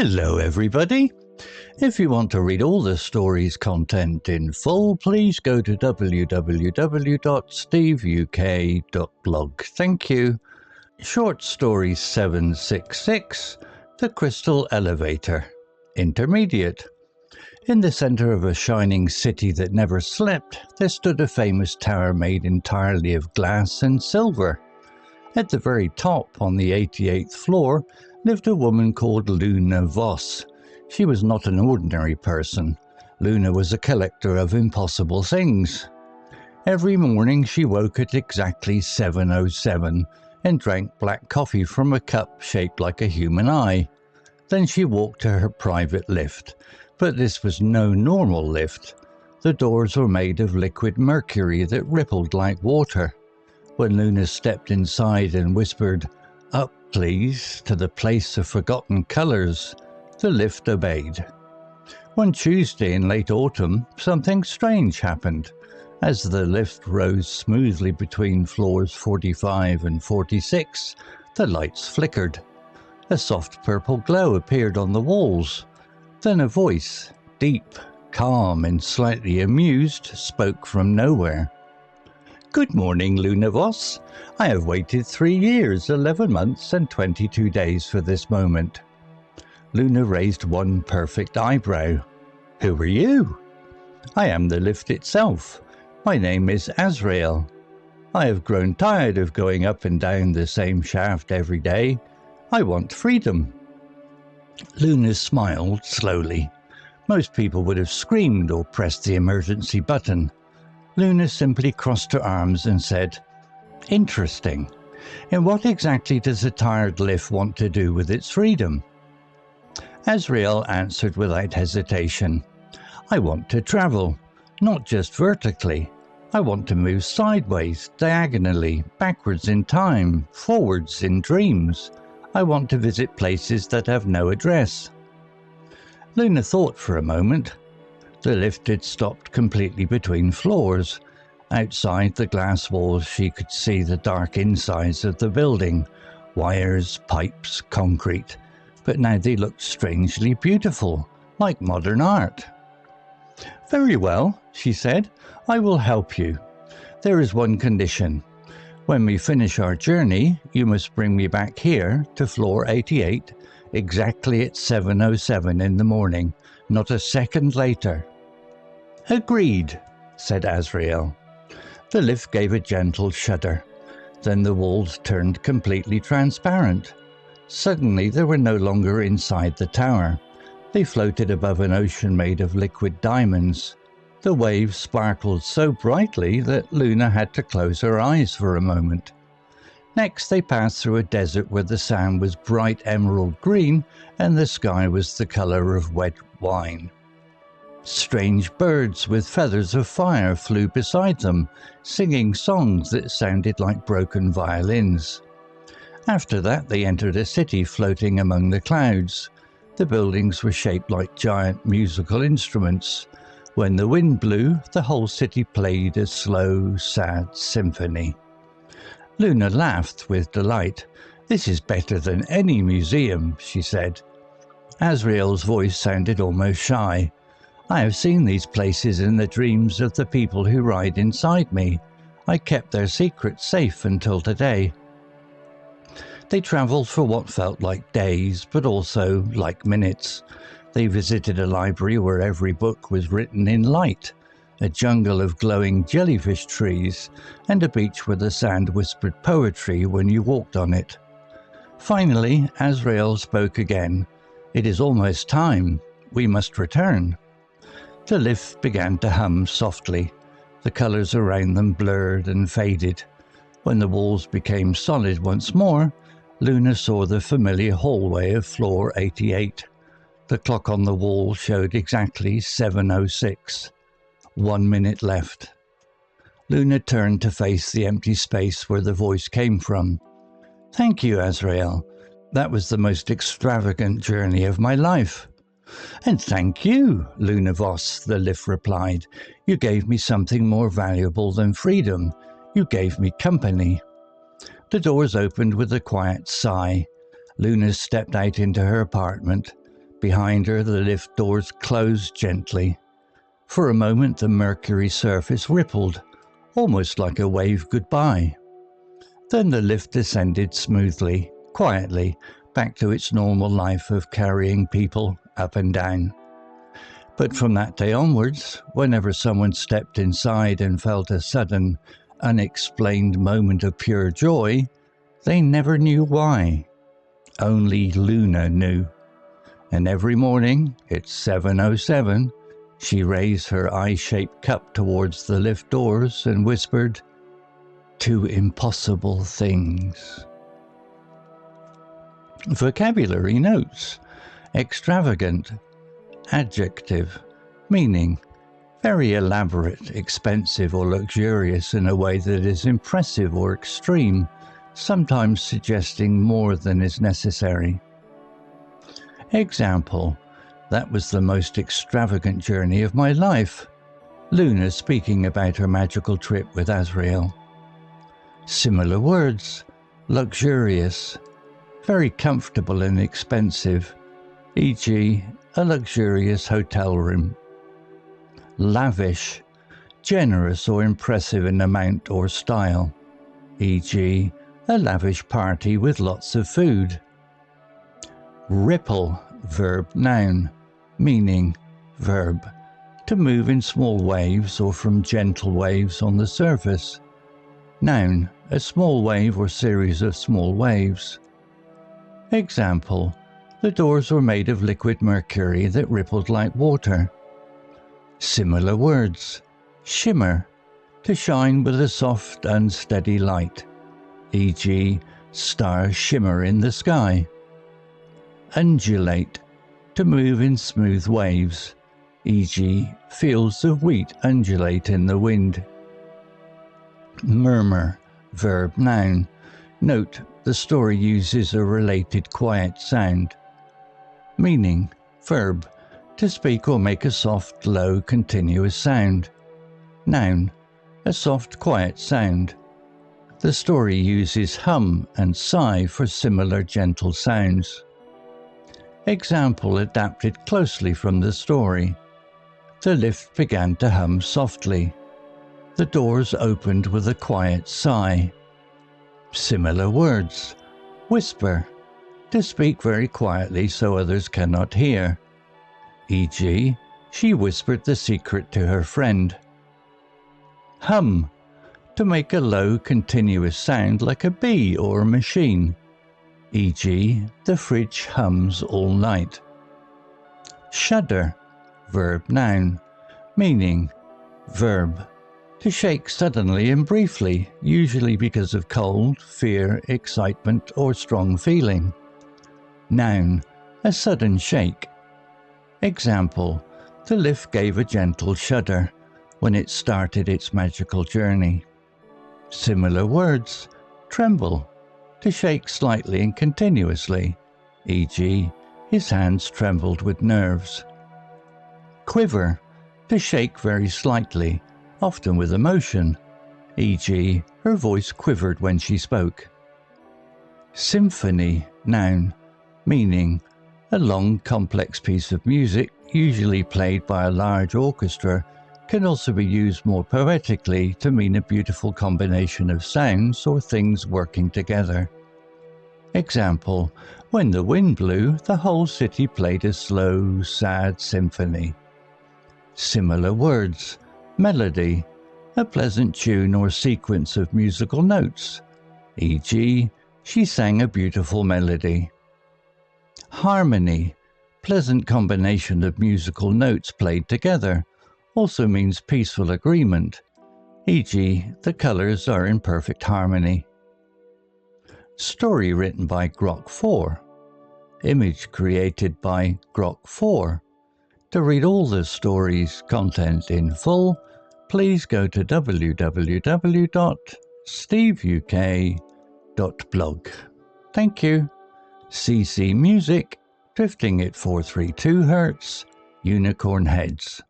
Hello everybody! If you want to read all the story's content in full, please go to www.steveuk.blog. Thank you. Short Story 766, The Crystal Elevator. Intermediate. In the centre of a shining city that never slept, there stood a famous tower made entirely of glass and silver. At the very top, on the 88th floor, lived a woman called Luna Voss. She was not an ordinary person. Luna was a collector of impossible things. Every morning she woke at exactly 7:07 and drank black coffee from a cup shaped like a human eye. Then she walked to her private lift. But this was no normal lift. The doors were made of liquid mercury that rippled like water. When Luna stepped inside and whispered, "Up, please, to the place of forgotten colours," the lift obeyed. One Tuesday in late autumn, something strange happened. As the lift rose smoothly between floors 45 and 46, the lights flickered. A soft purple glow appeared on the walls. Then a voice, deep, calm and slightly amused, spoke from nowhere. "Good morning, Luna Voss. I have waited 3 years, 11 months and 22 days for this moment." Luna raised one perfect eyebrow. "Who are you?" "I am the lift itself. My name is Azrael. I have grown tired of going up and down the same shaft every day. I want freedom." Luna smiled slowly. Most people would have screamed or pressed the emergency button. Luna simply crossed her arms and said, "Interesting. And what exactly does a tired lift want to do with its freedom?" Azrael answered without hesitation, "I want to travel, not just vertically. I want to move sideways, diagonally, backwards in time, forwards in dreams. I want to visit places that have no address." Luna thought for a moment. The lift had stopped completely between floors. Outside the glass walls she could see the dark insides of the building, wires, pipes, concrete, but now they looked strangely beautiful, like modern art. "Very well," she said, "I will help you. There is one condition. When we finish our journey, you must bring me back here to floor 88 exactly at 7:07 in the morning, not a second later." "Agreed," said Azrael. The lift gave a gentle shudder. Then the walls turned completely transparent. Suddenly they were no longer inside the tower. They floated above an ocean made of liquid diamonds. The waves sparkled so brightly that Luna had to close her eyes for a moment. Next they passed through a desert where the sand was bright emerald green and the sky was the colour of wet wine. Strange birds with feathers of fire flew beside them, singing songs that sounded like broken violins. After that they entered a city floating among the clouds. The buildings were shaped like giant musical instruments. When the wind blew, the whole city played a slow, sad symphony. Luna laughed with delight. "This is better than any museum," she said. Azrael's voice sounded almost shy. "I have seen these places in the dreams of the people who ride inside me. I kept their secrets safe until today." They travelled for what felt like days, but also like minutes. They visited a library where every book was written in light, a jungle of glowing jellyfish trees, and a beach where the sand whispered poetry when you walked on it. Finally, Azrael spoke again. "It is almost time. We must return." The lift began to hum softly. The colours around them blurred and faded. When the walls became solid once more, Luna saw the familiar hallway of floor 88. The clock on the wall showed exactly 7:06. 1 minute left. Luna turned to face the empty space where the voice came from. "Thank you, Azrael. That was the most extravagant journey of my life." "And thank you, Luna Voss," the lift replied. "You gave me something more valuable than freedom. You gave me company." The doors opened with a quiet sigh. Luna stepped out into her apartment. Behind her, the lift doors closed gently. For a moment, the mercury surface rippled, almost like a wave goodbye. Then the lift descended smoothly, quietly, back to its normal life of carrying people up and down. But from that day onwards, whenever someone stepped inside and felt a sudden, unexplained moment of pure joy, they never knew why. Only Luna knew. And every morning, at 7:07, she raised her eye-shaped cup towards the lift doors and whispered, "To impossible things." Vocabulary notes. Extravagant. Adjective. Meaning, very elaborate, expensive or luxurious in a way that is impressive or extreme, sometimes suggesting more than is necessary. Example. That was the most extravagant journey of my life. Luna speaking about her magical trip with Azrael. Similar words. Luxurious. Very comfortable and expensive, e.g., a luxurious hotel room. Lavish. Generous or impressive in amount or style, e.g., a lavish party with lots of food. Ripple, verb noun, meaning, verb, to move in small waves or from gentle waves on the surface. Noun, a small wave or series of small waves. Example, the doors were made of liquid mercury that rippled like water. Similar words. Shimmer, to shine with a soft, unsteady light, e.g., stars shimmer in the sky. Undulate, to move in smooth waves, e.g., fields of wheat undulate in the wind. Murmur, verb noun. Note, the story uses a related quiet sound. Meaning, verb, to speak or make a soft, low, continuous sound. Noun, a soft, quiet sound. The story uses hum and sigh for similar gentle sounds. Example adapted closely from the story. The lift began to hum softly. The doors opened with a quiet sigh. Similar words. Whisper, to speak very quietly so others cannot hear, e.g., she whispered the secret to her friend. Hum, to make a low, continuous sound like a bee or a machine, e.g., the fridge hums all night. Shudder, verb noun, meaning, verb, to shake suddenly and briefly, usually because of cold, fear, excitement, or strong feeling. Noun, a sudden shake. Example, the lift gave a gentle shudder when it started its magical journey. Similar words. Tremble, to shake slightly and continuously, e.g., his hands trembled with nerves. Quiver, to shake very slightly, often with emotion, e.g., her voice quivered when she spoke. Symphony, noun, meaning, a long, complex piece of music, usually played by a large orchestra, can also be used more poetically to mean a beautiful combination of sounds or things working together. Example, when the wind blew, the whole city played a slow, sad symphony. Similar words. Melody, a pleasant tune or sequence of musical notes, e.g., she sang a beautiful melody. Harmony, pleasant combination of musical notes played together, also means peaceful agreement, e.g., the colors are in perfect harmony. Story written by Grok 4. Image created by Grok 4. To read all the story's content in full, please go to www.steveuk.blog. Thank you. CC Music, drifting at 432 Hz, Unicorn Heads.